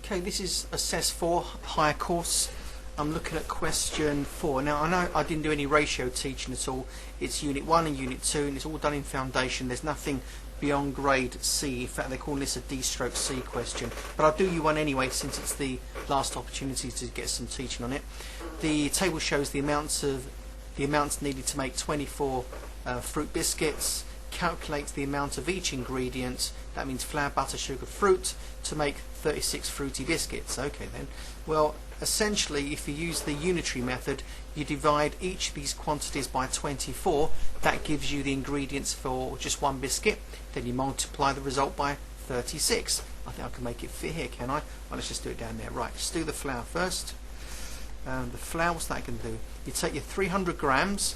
Okay, this is Assess 4 higher course. I'm looking at question 4. Now I know I didn't do any ratio teaching at all. It's unit 1 and unit 2 and it's all done in foundation. There's nothing beyond grade C. In fact, they're calling this a D-stroke C question. But I'll do you one anyway since it's the last opportunity to get some teaching on it. The table shows the amounts needed to make 24 fruit biscuits. Calculates the amount of each ingredient, that means flour, butter, sugar, fruit, to make 36 fruity biscuits. Okay then, well essentially if you use the unitary method, you divide each of these quantities by 24, that gives you the ingredients for just one biscuit, then you multiply the result by 36. I think I can make it fit here, can I? Well, let's just do it down there. Right, let's do the flour first. The flour, what's that going to do? You take your 300 grams,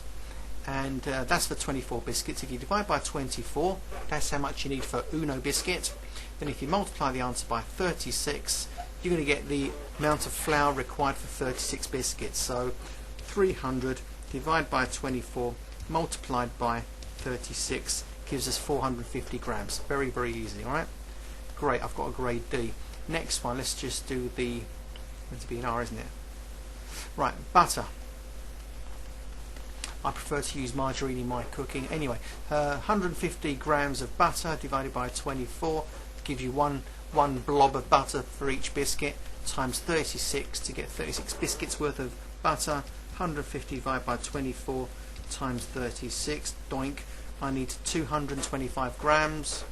and that's for 24 biscuits. If you divide by 24, that's how much you need for uno biscuit. Then if you multiply the answer by 36, you're going to get the amount of flour required for 36 biscuits. So 300 divided by 24 multiplied by 36 gives us 450 grams. Very, very easy. Alright, great, I've got a grade D. Next one, let's just do the, it's be an R, isn't it? Right, butter. I prefer to use margarine in my cooking. Anyway, 150 grams of butter divided by 24 gives you one blob of butter for each biscuit, times 36 to get 36 biscuits worth of butter. 150 divided by 24 times 36, doink. I need 225 grams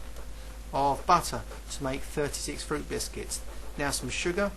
of butter to make 36 fruit biscuits. Now some sugar,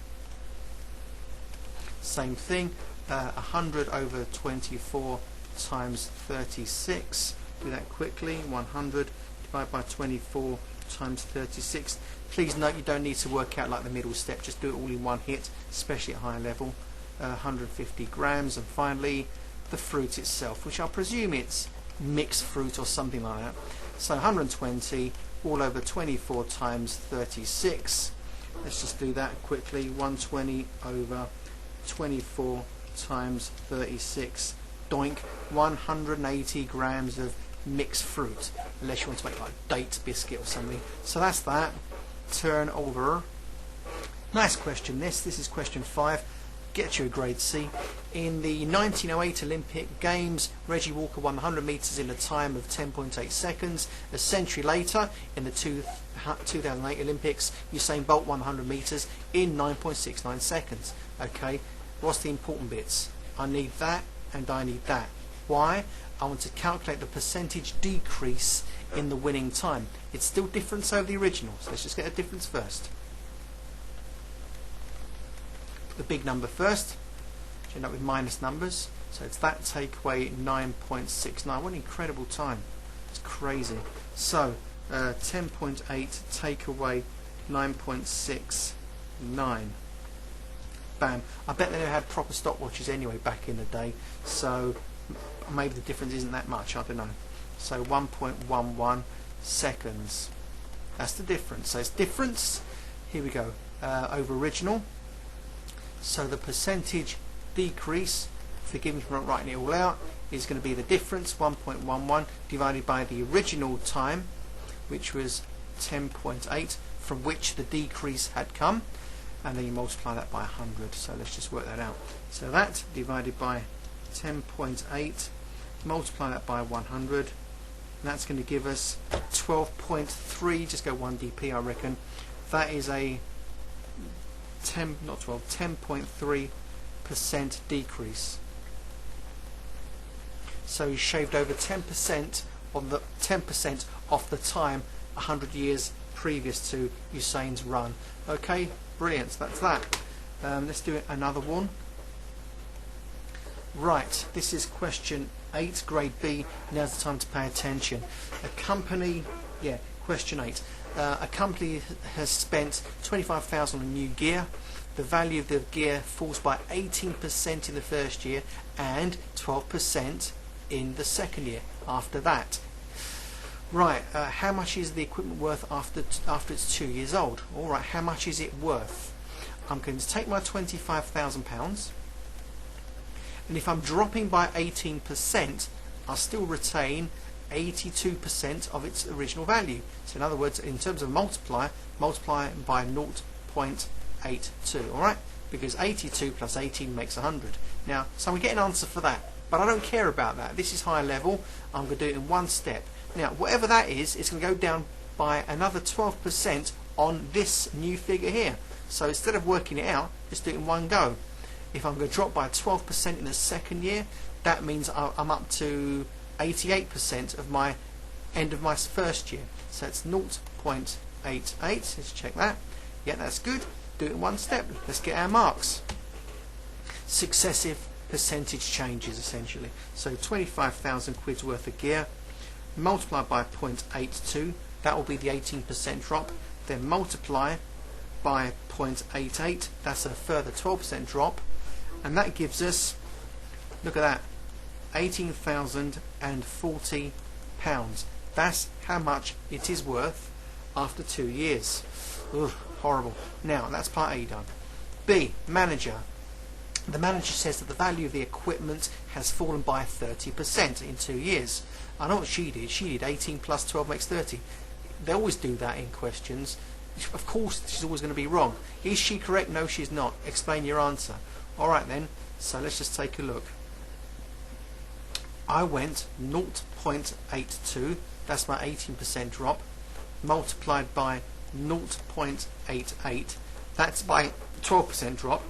same thing, 100 over 24 times 36. Do that quickly. 100 divided by 24 times 36. Please note you don't need to work out like the middle step, just do it all in one hit, especially at higher level. 150 grams. And finally the fruit itself, which I presume it's mixed fruit or something like that. So 120 all over 24 times 36. Let's just do that quickly. 120 over 24 times 36, doink. 180 grams of mixed fruit, unless you want to make like date biscuit or something. So that's that. Turn over. Nice question this is question 5. Get you a grade C. In the 1908 Olympic Games, Reggie Walker won the 100 metres in a time of 10.8 seconds. A century later, in the 2008 Olympics, Usain Bolt won 100 metres in 9.69 seconds. Okay, what's the important bits? I need that and I need that. Why? I want to calculate the percentage decrease in the winning time. It's still difference over the original, so let's just get a difference first. The big number first, which end up with minus numbers, so it's that take away 9.69. What an incredible time, it's crazy. So 10.8 take away 9.69. Bam. I bet they had proper stopwatches anyway back in the day, so maybe the difference isn't that much, I don't know. So 1.11 seconds, that's the difference. So it's difference, here we go, over original. So the percentage decrease, forgive me for not writing it all out, is going to be the difference, 1.11 divided by the original time, which was 10.8, from which the decrease had come, and then you multiply that by 100. So let's just work that out. So that divided by 10.8, multiply that by 100, and that's going to give us 12.3, just go 1 dp I reckon. That is a 10.3% decrease. So you shaved over 10% of the 10% off the time 100 years previous to Usain's run. Okay, brilliant. So that's that. Let's do another one. Right, this is question 8, grade B. Now's the time to pay attention. A company, question 8. A company has spent $25,000 on new gear. The value of the gear falls by 18% in the first year and 12% in the second year after that. Right, how much is the equipment worth after it's 2 years old? Alright, how much is it worth? I'm going to take my £25,000, and if I'm dropping by 18%, I'll still retain 82% of its original value. So in other words, in terms of multiply by 0.82. 82, alright? Because 82 plus 18 makes 100. Now, so we get an answer for that, but I don't care about that. This is high level. I'm going to do it in one step. Now, whatever that is, it's going to go down by another 12% on this new figure here. So instead of working it out, just do it in one go. If I'm going to drop by 12% in the second year, that means I'm up to 88% of my end of my first year. So it's 0.88. Let's check that. Yeah, that's good. Do it in one step. Let's get our marks. Successive percentage changes, essentially. So 25,000 quid's worth of gear, multiply by 0.82, that will be the 18% drop. Then multiply by 0.88, that's a further 12% drop, and that gives us, look at that, £18,040. That's how much it is worth after 2 years. Ugh, horrible. Now, that's part A done. B, manager. The manager says that the value of the equipment has fallen by 30% in 2 years. I know what she did. She did 18 plus 12 makes 30. They always do that in questions. Of course, she's always going to be wrong. Is she correct? No, she's not. Explain your answer. Alright then, so let's just take a look. I went 0.82, that's my 18% drop, multiplied by 0.88, that's my 12% drop.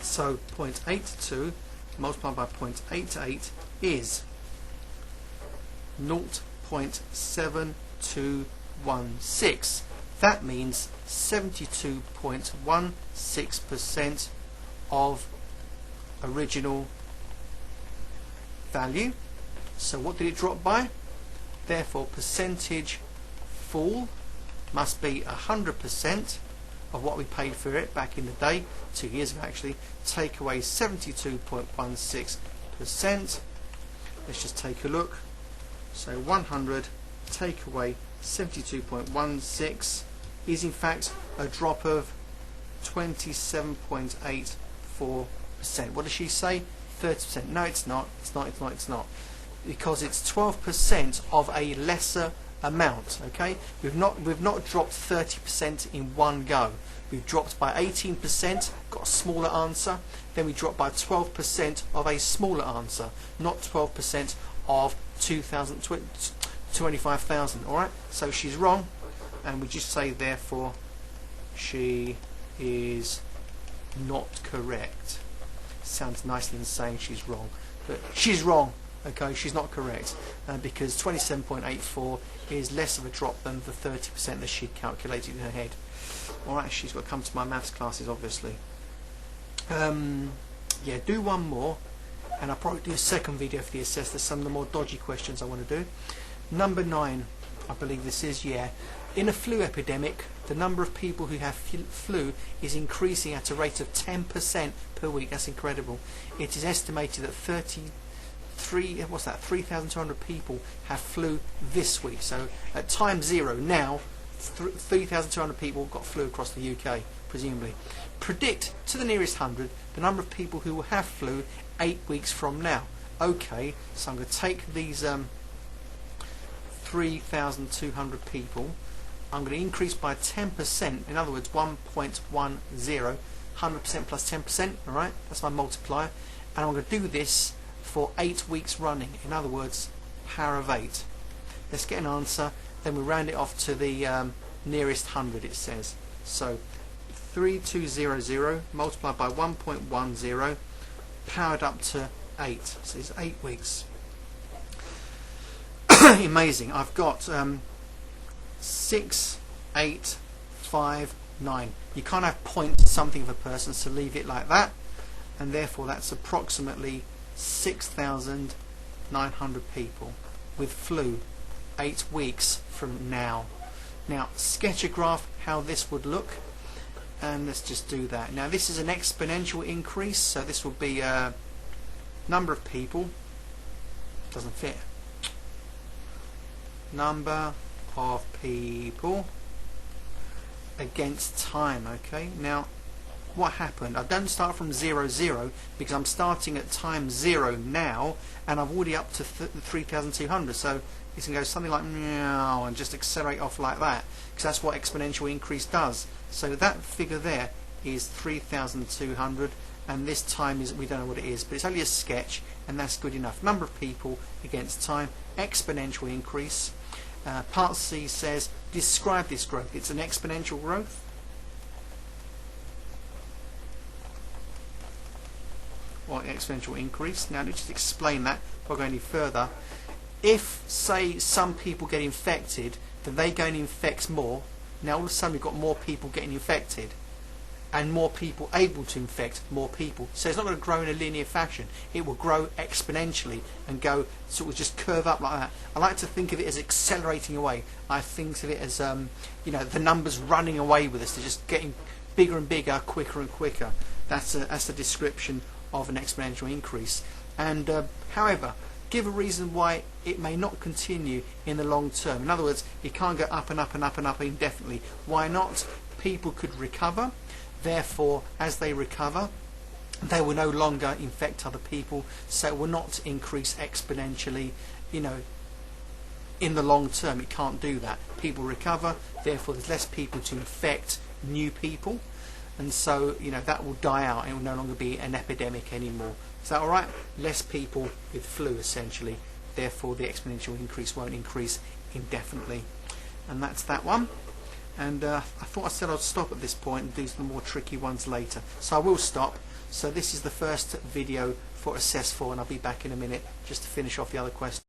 So 0.82 multiplied by 0.88 is 0.7216. That means 72.16% of original value. So what did it drop by? Therefore, percentage fall must be 100% of what we paid for it back in the day, 2 years ago actually. Take away 72.16%. Let's just take a look. So 100 take away 72.16 is in fact a drop of 27.84%. What does she say? 30%. No, it's not. It's not. Because it's 12% of a lesser amount. Okay, we've not dropped 30% in one go. We've dropped by 18%, got a smaller answer. Then we dropped by 12% of a smaller answer, not 12% of 25,000. All right. So she's wrong, and we just say therefore she is not correct. Sounds nicer than saying she's wrong, but she's wrong. Okay, she's not correct because 27.84 is less of a drop than the 30% that she calculated in her head. Alright, she's got to come to my maths classes, obviously. Yeah, do one more, and I'll probably do a second video for the assess. There's some of the more dodgy questions I want to do. Number 9, I believe this is, yeah. In a flu epidemic, the number of people who have flu is increasing at a rate of 10% per week. That's incredible. It is estimated that 3,200 people have flu this week. So at time 0 now, 3,200 people got flu across the UK, presumably. Predict to the nearest 100 the number of people who will have flu 8 weeks from now. Okay, so I'm going to take these 3,200 people. I'm going to increase by 10%, in other words 1.10, 100% plus 10%, alright, that's my multiplier, and I'm going to do this for 8 weeks running, in other words power of 8. Let's get an answer, then we round it off to the nearest 100 it says. So 3200 multiplied by 1.10 powered up to 8, so it's 8 weeks. Amazing. I've got 6859. You can't have point something of a person, so leave it like that, and therefore that's approximately 6,900 people with flu 8 weeks from now. Now sketch a graph how this would look, and let's just do that. Now this is an exponential increase, so this will be a number of people, doesn't fit, number of people against time. Okay, now what happened? I don't start from 0, 0 because I'm starting at time 0 now, and I'm already up to 3,200, so it's going to go something like meow and just accelerate off like that, because that's what exponential increase does. So that figure there is 3,200, and this time is, we don't know what it is, but it's only a sketch, and that's good enough. Number of people against time, exponential increase. Part C says describe this growth. It's an exponential growth. Or exponential increase. Now let's just explain that before I go any further. If, say, some people get infected, then they go and infect more. Now all of a sudden we've got more people getting infected, and more people able to infect more people. So it's not going to grow in a linear fashion. It will grow exponentially and go sort of just curve up like that. I like to think of it as accelerating away. I think of it as you know, the numbers running away with us. They're just getting bigger and bigger, quicker and quicker. That's a description of an exponential increase. And however, give a reason why it may not continue in the long term. In other words, it can't go up and up and up and up indefinitely. Why not? People could recover. Therefore, as they recover, they will no longer infect other people, so it will not increase exponentially, you know, in the long term. It can't do that. People recover, therefore there's less people to infect new people, and so, you know, that will die out and it will no longer be an epidemic anymore. Is that alright? Less people with flu, essentially. Therefore, the exponential increase won't increase indefinitely. And that's that one. And I thought I said I'd stop at this point and do some more tricky ones later. So I will stop. So this is the first video for Assess 4, and I'll be back in a minute just to finish off the other questions.